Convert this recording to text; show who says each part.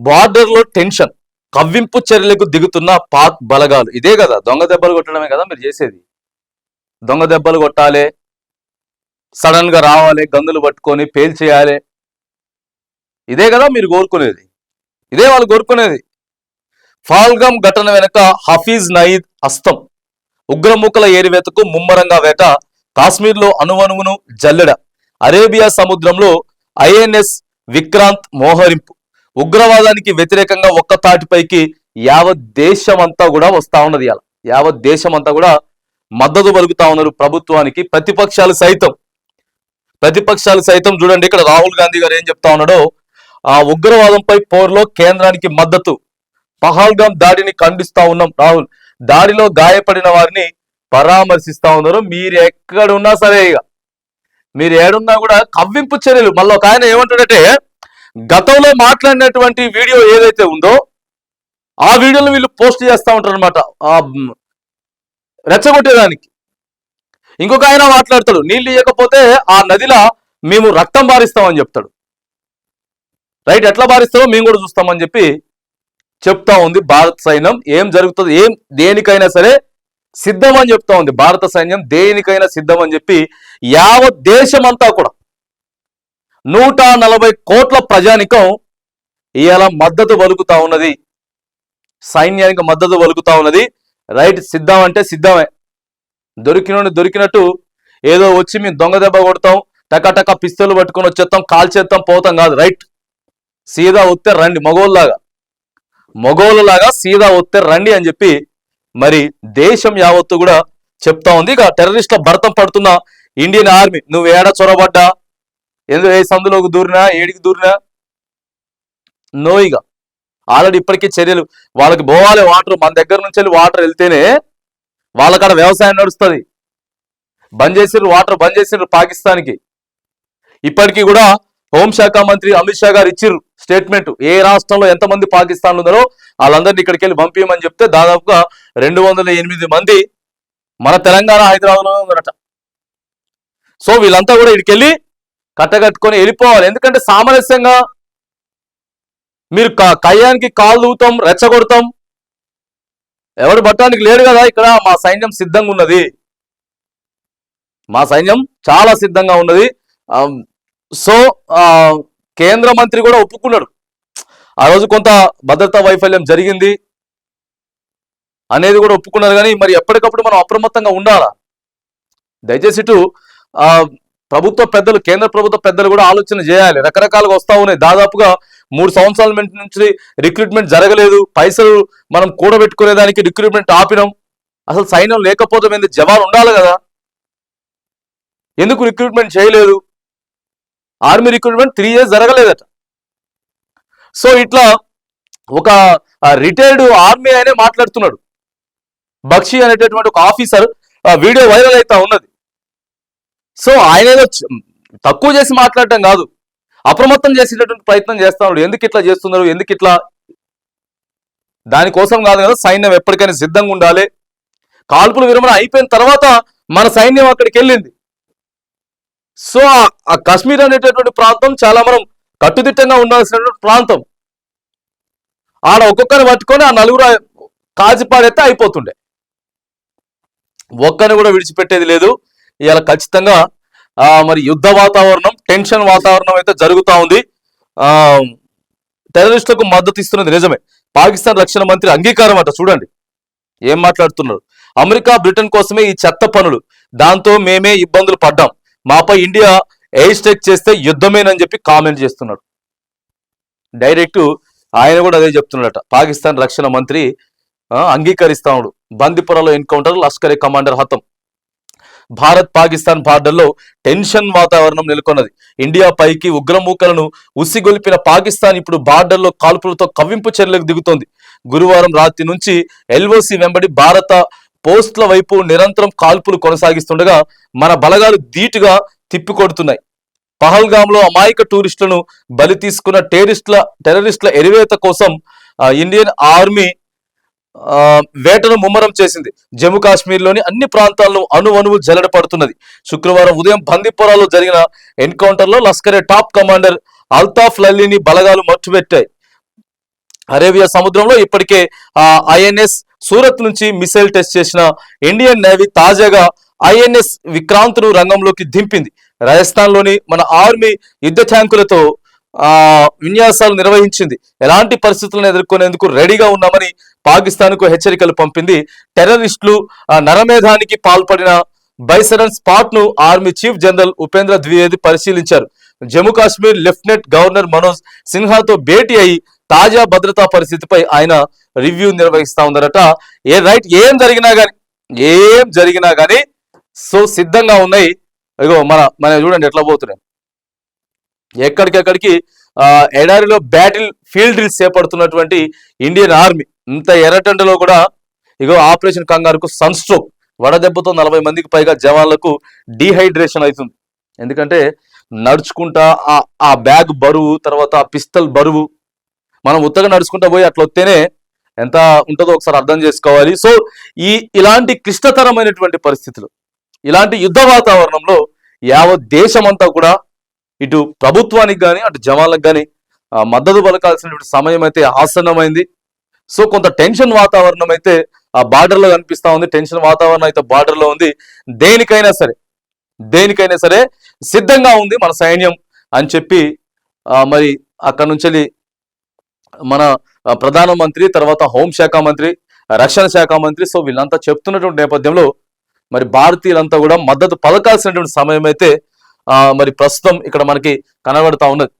Speaker 1: Border లో tension, కవ్వింపు చర్యలకు దిగుతున్న పాక్ బలగాలు. ఇదే కదా దొంగ దెబ్బలు కొట్టడమే కదా మీరు చేసేది. దొంగ దెబ్బలు కొట్టాలి, సడన్ గా రావాలి, గన్నులు పట్టుకొని పేల్చేయాలి. ఇదే కదా మీరు కోరుకునేది, ఇదే వాళ్ళు కోరుకునేది. ఫాల్గమ్ ఘటన వెనుక హఫీజ్ నయీద్ హస్తం. ఉగ్రముఖల ఏరివేతకు ముమ్మరంగా వేట. కాశ్మీర్లో అణువణువును జల్లెడ. అరేబియా సముద్రంలో ఐఎన్ఎస్ విక్రాంత్ మోహరింపు. ఉగ్రవాదానికి వ్యతిరేకంగా ఒక్క తాటిపైకి యావత్ దేశమంతా కూడా వస్తా ఉన్నది. అలా యావత్ దేశమంతా కూడా మద్దతు పలుకుతా ఉన్నారు ప్రభుత్వానికి. ప్రతిపక్షాలు సైతం చూడండి, ఇక్కడ రాహుల్ గాంధీ గారు ఏం చెప్తా ఉన్నాడో, ఆ ఉగ్రవాదంపై పోర్లో కేంద్రానికి మద్దతు. పహల్గామ్ దాడిని ఖండిస్తా ఉన్నాం రాహుల్. దాడిలో గాయపడిన వారిని పరామర్శిస్తా ఉన్నారు. మీరు ఎక్కడున్నా సరే, ఇక మీరు ఏడున్నా కూడా కవ్వింపు చర్యలు. మళ్ళీ ఒక ఆయన ఏమంటాడంటే, గతంలో మాట్లాడినటువంటి వీడియో ఏదైతే ఉందో ఆ వీడియోని వీళ్ళు పోస్ట్ చేస్తూ ఉంటారు అనమాట, రెచ్చగొట్టేదానికి. ఇంకొక ఆయన మాట్లాడతాడు, నీళ్ళు ఇవ్వకపోతే ఆ నదిలో మేము రక్తం బారిస్తామని చెప్తాడు. రైట్, ఎట్లా బారిస్తామో మేము కూడా చూస్తామని చెప్పి చెప్తా ఉంది భారత సైన్యం. ఏం జరుగుతుంది, దేనికైనా సరే సిద్ధం అని చెప్తా ఉంది భారత సైన్యం. దేనికైనా సిద్ధం అని చెప్పి యావత్ దేశమంతా కూడా 140 కోట్ల ప్రజానికం ఇవాళ మద్దతు పలుకుతా ఉన్నది, సైన్యానికి మద్దతు పలుకుతా ఉన్నది. రైట్, సిద్ధం అంటే సిద్ధమే. దొరికినట్టు ఏదో వచ్చి మేము దొంగ దెబ్బ కొడతాం, టకా పిస్తోలు పట్టుకొని వచ్చేస్తాం, కాల్చేస్తాం, పోతాం కాదు. రైట్, సీదా వస్తే రండి, మగోళ్ళలాగా సీదా వస్తే రండి అని చెప్పి మరి దేశం యావత్తు కూడా చెప్తా ఉంది. ఇక టెర్రరిస్టుల భరతం పడుతున్న ఇండియన్ ఆర్మీ, నువ్వు ఏడ చొరబడ్డా, ఎందుకు ఏ సందులోకి దూరినా, ఏడికి దూరినా నోయిగా ఆల్రెడీ ఇప్పటికీ చర్యలు. వాళ్ళకి పోవాలి వాటర్, మన దగ్గర నుంచి వెళ్ళి వాటర్ వెళ్తేనే వాళ్ళకాడ వ్యవసాయం నడుస్తుంది. వాటర్ బంద్ చేసిండ్రు పాకిస్తాన్కి. ఇప్పటికీ కూడా హోంశాఖ మంత్రి అమిత్ షా గారు ఇచ్చిర్రు స్టేట్మెంట్, ఏ రాష్ట్రంలో ఎంతమంది పాకిస్తాన్లు ఉన్నారో వాళ్ళందరినీ ఇక్కడికి వెళ్ళి పంపించమని చెప్తే దాదాపుగా 208 మంది మన తెలంగాణ హైదరాబాద్లోనే ఉన్నారట. సో వీళ్ళంతా కూడా ఇక్కడికి వెళ్ళి కట్టగట్టుకొని వెళ్ళిపోవాలి. ఎందుకంటే సామరస్యంగా మీరు కయ్యానికి కాలు దూతాం, రెచ్చగొడతాం, ఎవరు పట్టడానికి లేడు కదా. ఇక్కడ మా సైన్యం సిద్ధంగా ఉన్నది, మా సైన్యం చాలా సిద్ధంగా ఉన్నది. సో కేంద్ర మంత్రి కూడా ఒప్పుకున్నాడు, ఆ రోజు కొంత భద్రతా వైఫల్యం జరిగింది అనేది కూడా ఒప్పుకున్నారు. కానీ మరి ఎప్పటికప్పుడు మనం అప్రమత్తంగా ఉండాలా. దయచేసి ఇటు ప్రభుత్వ పెద్దలు, కేంద్ర ప్రభుత్వ పెద్దలు కూడా ఆలోచన చేయాలి. రకరకాలుగా వస్తా ఉన్నాయి. దాదాపుగా 3 సంవత్సరాల నుంచి రిక్రూట్మెంట్ జరగలేదు, పైసలు మనం కూడబెట్టుకునేదానికి రిక్రూట్మెంట్ ఆపినాం. అసలు సైన్యం లేకపోతే మీద జవాన్ ఉండాలి కదా, ఎందుకు రిక్రూట్మెంట్ చేయలేదు? Army recruitment 3 years జరగలేదట. సో ఇట్లా ఒక రిటైర్డ్ ఆర్మీ ఆయనే మాట్లాడుతున్నాడు, బక్షి అనేటటువంటి ఒక ఆఫీసర్. వీడియో వైరల్ అవుతా ఉన్నది. సో ఆయన ఏదో తక్కువ చేసి మాట్లాడటం కాదు, అప్రమత్తం చేసేటటువంటి ప్రయత్నం చేస్తున్నాడు. ఎందుకు ఇట్లా చేస్తున్నారు, ఎందుకు ఇట్లా, దానికోసం కాదు కదా. సైన్యం ఎప్పటికైనా సిద్ధంగా ఉండాలి. కాల్పుల విరమణ అయిపోయిన తర్వాత మన సైన్యం అక్కడికి వెళ్ళింది. సో ఆ కాశ్మీర్ అనేటటువంటి ప్రాంతం చాలా మనం కట్టుదిట్టంగా ఉండాల్సినటువంటి ప్రాంతం. ఆడ ఒక్కొక్కరిని పట్టుకొని ఆ 4 కాల్చిపాడైతే అయిపోతుండే, ఒక్కరిని కూడా విడిచిపెట్టేది లేదు. ఇవాళ ఖచ్చితంగా మరి యుద్ధ వాతావరణం, టెన్షన్ వాతావరణం అయితే జరుగుతూ ఉంది. టెర్రరిస్టులకు మద్దతు ఇస్తున్నది నిజమే. పాకిస్తాన్ రక్షణ మంత్రి అంగీకారం అట. చూడండి ఏం మాట్లాడుతున్నారు. అమెరికా బ్రిటన్ కోసమే ఈ చెత్త పనులు, దాంతో మేమే ఇబ్బందులు పడ్డాం, మాపై ఇండియా ఎయిర్ స్ట్రైక్ చేస్తే యుద్ధమేనని చెప్పి కామెంట్ చేస్తున్నాడు. డైరెక్ట్ ఆయన కూడా అదే చెప్తున్నాడట. పాకిస్తాన్ రక్షణ మంత్రి అంగీకరిస్తా ఉన్నాడు. బందిపురాలో ఎన్కౌంటర్, లష్కర్ కమాండర్ హతం. భారత్ పాకిస్తాన్ బార్డర్లో టెన్షన్ వాతావరణం నెలకొన్నది. ఇండియా పైకి ఉగ్రమూకలను ఉసిగొల్పిన పాకిస్తాన్ ఇప్పుడు బార్డర్లో కాల్పులతో కవ్వింపు చర్యలకు దిగుతోంది. గురువారం రాత్రి నుంచి ఎల్ఓసి వెంబడి భారత పోస్టుల వైపు నిరంతరం కాల్పులు కొనసాగిస్తుండగా మన బలగాలు ధీటుగా తిప్పికొడుతున్నాయి. పహల్గామ్లో అమాయక టూరిస్టులను బలి తీసుకున్న టెర్రరిస్టుల ఎరివేత కోసం ఇండియన్ ఆర్మీ వేటను ముమ్మరం చేసింది. జమ్మూ కాశ్మీర్లోని అన్ని ప్రాంతాలను అణువణువు జల్లెడ పడుతున్నది. శుక్రవారం ఉదయం బందిపోరాలో జరిగిన ఎన్కౌంటర్లో లష్కరే టాప్ కమాండర్ అల్తాఫ్ లల్లీని బలగాలు మట్టుబెట్టాయి. అరేబియా సముద్రంలో ఇప్పటికే ఐఎన్ఎస్ సూరత్ నుంచి మిసైల్ టెస్ట్ చేసిన ఇండియన్ నేవీ తాజాగా ఐఎన్ఎస్ విక్రాంత్ ను రంగంలోకి దింపింది. రాజస్థాన్ లోని మన ఆర్మీ యుద్ధ ట్యాంకులతో విన్యాసాలు నిర్వహించింది. ఎలాంటి పరిస్థితులను ఎదుర్కొనేందుకు రెడీగా ఉన్నామని పాకిస్తాన్ కు హెచ్చరికలు పంపింది. టెర్రరిస్టులు నరమేధానికి పాల్పడిన బైసరన్ స్పాట్ ను army chief general Upendra Dwivedi పరిశీలించారు. జమ్మూ కాశ్మీర్ లెఫ్టినెంట్ గవర్నర్ మనోజ్ సిన్హాతో భేటీ అయి తాజా భద్రతా పరిస్థితిపై ఆయన రివ్యూ నిర్వహిస్తా ఉన్నారట. ఏం జరిగినా గానీ సో సిద్ధంగా ఉన్నాయి. ఇగో మన చూడండి ఎట్లా పోతున్నాయి, ఎక్కడికెక్కడికి ఎడారిలో బ్యాటిల్ ఫీల్డ్ డ్రిల్స్ చేపడుతున్నటువంటి ఇండియన్ ఆర్మీ. ఇంత ఎర్రటెండలో కూడా ఇగో ఆపరేషన్ కంగారుకు సన్ స్ట్రోక్, వడదెబ్బతో 40 మందికి పైగా జవాన్లకు డీహైడ్రేషన్ అవుతుంది. ఎందుకంటే నడుచుకుంటా ఆ బ్యాగ్ బరువు, తర్వాత ఆ పిస్తల్ బరువు, మనం ఉత్తగా నడుచుకుంటా పోయి అట్లా వస్తేనే ఎంత ఉంటుందో ఒకసారి అర్థం చేసుకోవాలి. సో ఇలాంటి క్లిష్టతరమైనటువంటి పరిస్థితులు, ఇలాంటి యుద్ధ వాతావరణంలో యావత్ దేశమంతా కూడా ఇటు ప్రభుత్వానికి కానీ అటు జవాన్లకు కానీ మద్దతు పలకాల్సినటువంటి సమయం అయితే ఆసన్నమైంది. సో కొంత టెన్షన్ వాతావరణం అయితే ఆ బార్డర్ లో కనిపిస్తా ఉంది. టెన్షన్ వాతావరణం అయితే బార్డర్ లో ఉంది. దేనికైనా సరే సిద్ధంగా ఉంది మన సైన్యం అని చెప్పి మరి అక్కడ నుంచి మన ప్రధానమంత్రి, తర్వాత హోంశాఖ మంత్రి, రక్షణ శాఖ మంత్రి, సో వీళ్ళంతా చెప్తున్నటువంటి నేపథ్యంలో మరి భారతీయులంతా కూడా మద్దతు పలకాల్సినటువంటి సమయం అయితే మరి ప్రస్తుతం ఇక్కడ మనకి కనబడతా ఉన్నది.